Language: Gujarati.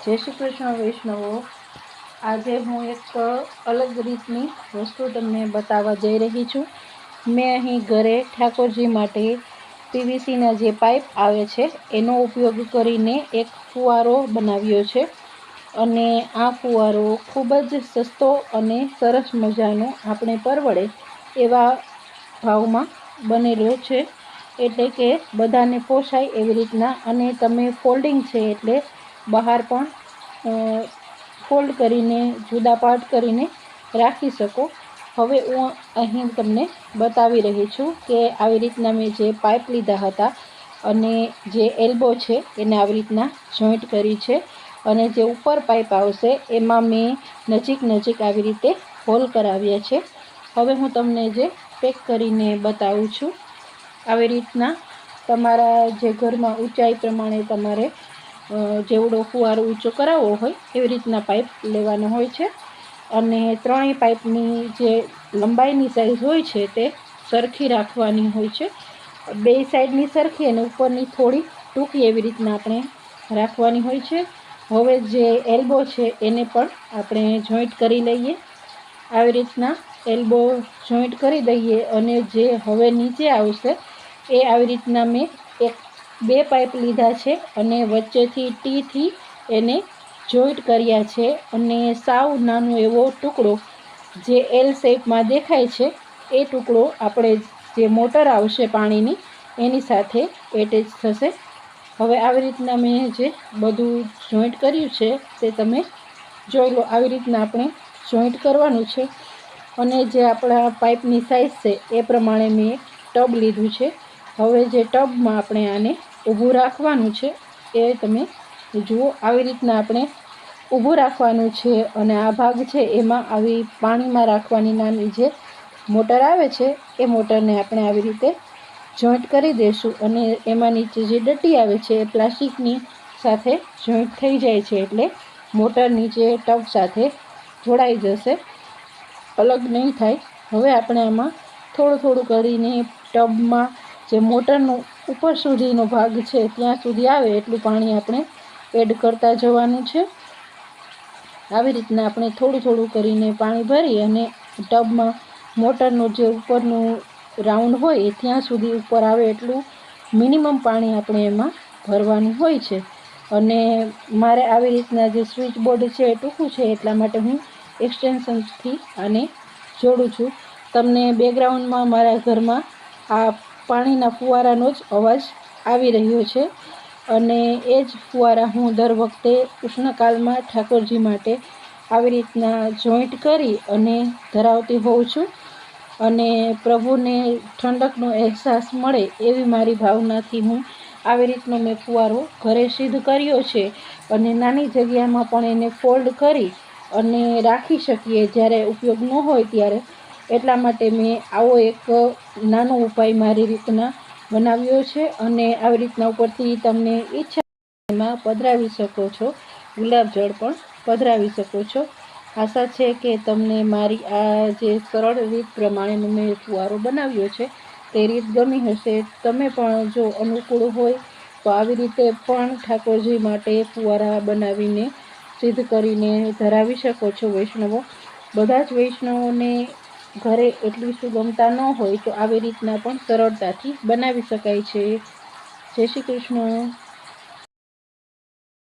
જય શ્રી કૃષ્ણ વૈષ્ણવો। આજે હું એક અલગ રીતની વસ્તુ તમને બતાવવા જઈ રહી છું। મેં અહીં ઘરે ઠાકોરજી માટે પીવીસીના જે પાઇપ આવે છે એનો ઉપયોગ કરીને એક ફુવારો બનાવ્યો છે અને આ ફુવારો ખૂબ જ સસ્તો અને સરસ મજાનો આપણે પરવડે એવા ભાવમાં બનેલો છે, એટલે કે બધાને પોસાય એવી રીતના। અને તમે ફોલ્ડિંગ છે એટલે બહાર પણ ફોલ્ડ કરીને જુદા પાર્ટ કરીને રાખી શકો। હવે હું અહીં તમને બતાવી રહી છું કે આવી રીતના મેં જે પાઇપ લીધા હતા અને જે એલ્બો છે એને આવી રીતના જોઈન્ટ કરી છે અને જે ઉપર પાઇપ આવશે એમાં મેં નજીક આવી રીતે હોલ કરાવ્યા છે। હવે હું તમને જે પેક કરીને બતાવું છું। આવી રીતના તમારા જે ઘરમાં ઊંચાઈ પ્રમાણે તમારે જેવડો ફુવારો ઊંચો કરાવવો હોય એવી રીતના પાઇપ લેવાનો હોય છે અને ત્રણેય પાઇપની જે લંબાઈની સાઇઝ હોય છે તે સરખી રાખવાની હોય છે। બે સાઈડની સરખી અને ઉપરની થોડી ટૂંકી એવી રીતના આપણે રાખવાની હોય છે। હવે જે એલ્બો છે એને પણ આપણે જોઈન્ટ કરી લઈએ। આવી રીતના એલ્બો જોઈન્ટ કરી દઈએ અને જે હવે નીચે આવશે એ આવી રીતના મેં બે પાઇપ લીધા છે અને વચ્ચેથી ટીથી એને જોઈન્ટ કર્યા છે અને સાવ નાનો એવો ટુકડો જે એલ શેપમાં દેખાય છે એ ટુકડો આપણે જે મોટર આવશે પાણીની એની સાથે એટેચ થશે। હવે આવી રીતના મેં જે બધું જોઈન્ટ કર્યું છે તે તમે જોઈ લો। આવી રીતના આપણે જોઈન્ટ કરવાનું છે અને જે આપણા પાઇપની સાઇઝ છે એ પ્રમાણે મેં એક ટબ લીધું છે। હવે જે ટબમાં આપણે આને ઊભું રાખવાનું છે એ તમે જુઓ। આવી રીતના આપણે ઊભું રાખવાનું છે અને આ ભાગ છે એમાં આવી પાણીમાં રાખવાની નાની જે મોટર આવે છે એ મોટરને આપણે આવી રીતે જોઈન્ટ કરી દઈશું અને એમાં નીચે જે ડટ્ટી આવે છે એ પ્લાસ્ટિકની સાથે જોઈન્ટ થઈ જાય છે એટલે મોટર નીચે ટબ સાથે જોડાઈ જશે, અલગ નહીં થાય। હવે આપણે આમાં થોડું કરીને ટબમાં જે મોટરનો ઉપર સુધીનો ભાગ છે ત્યાં સુધી આવે એટલું પાણી આપણે એડ કરતા જવાનું છે। આવી રીતના આપણે થોડું કરીને પાણી ભરી અને ટબમાં મોટરનું જે ઉપરનું રાઉન્ડ હોય એ ત્યાં સુધી ઉપર આવે એટલું મિનિમમ પાણી આપણે એમાં ભરવાનું હોય છે। અને મારે આવી રીતના જે સ્વિચ બોર્ડ છે એ ટૂંકું છે એટલા માટે હું એક્સટેન્શનથી આને જોડું છું। તમને બેકગ્રાઉન્ડમાં મારા ઘરમાં આ પાણીના ફુવારાનો જ અવાજ આવી રહ્યો છે અને એ જ ફુવારા હું દર વખતે ઉષ્ણકાલમાં ઠાકોરજી માટે આવી રીતના જોઈન્ટ કરી અને ધરાવતી હોઉં છું અને પ્રભુને ઠંડકનો અહેસાસ મળે એવી મારી ભાવનાથી હું આવી રીતનો મેં ફુવારો ઘરે સિદ્ધ કર્યો છે અને નાની જગ્યામાં પણ એને ફોલ્ડ કરી અને રાખી શકીએ જ્યારે ઉપયોગ ન હોય ત્યારે। એટલા માટે મેં આવો એક નાનો ઉપાય મારી રીતના બનાવ્યો છે અને આવી રીતના ઉપરથી તમને ઈચ્છા એમાં પધરાવી શકો છો, ગુલાબ જળ પણ પધરાવી શકો છો। આશા છે કે તમને મારી આ જે સરળ રીત પ્રમાણેનો મેં ફુવારો બનાવ્યો છે તે રીત ગમી હશે। તમે પણ જો અનુકૂળ હોય તો આવી રીતે પણ ઠાકોરજી માટે ફુવારા બનાવીને સિદ્ધ કરીને ધરાવી શકો છો વૈષ્ણવો। બધા જ વૈષ્ણવોને ઘરે એટલી સુગમતા ન હોય તો આવી રીતના પણ સરળતાથી બનાવી શકાય છે। જય શ્રી કૃષ્ણ।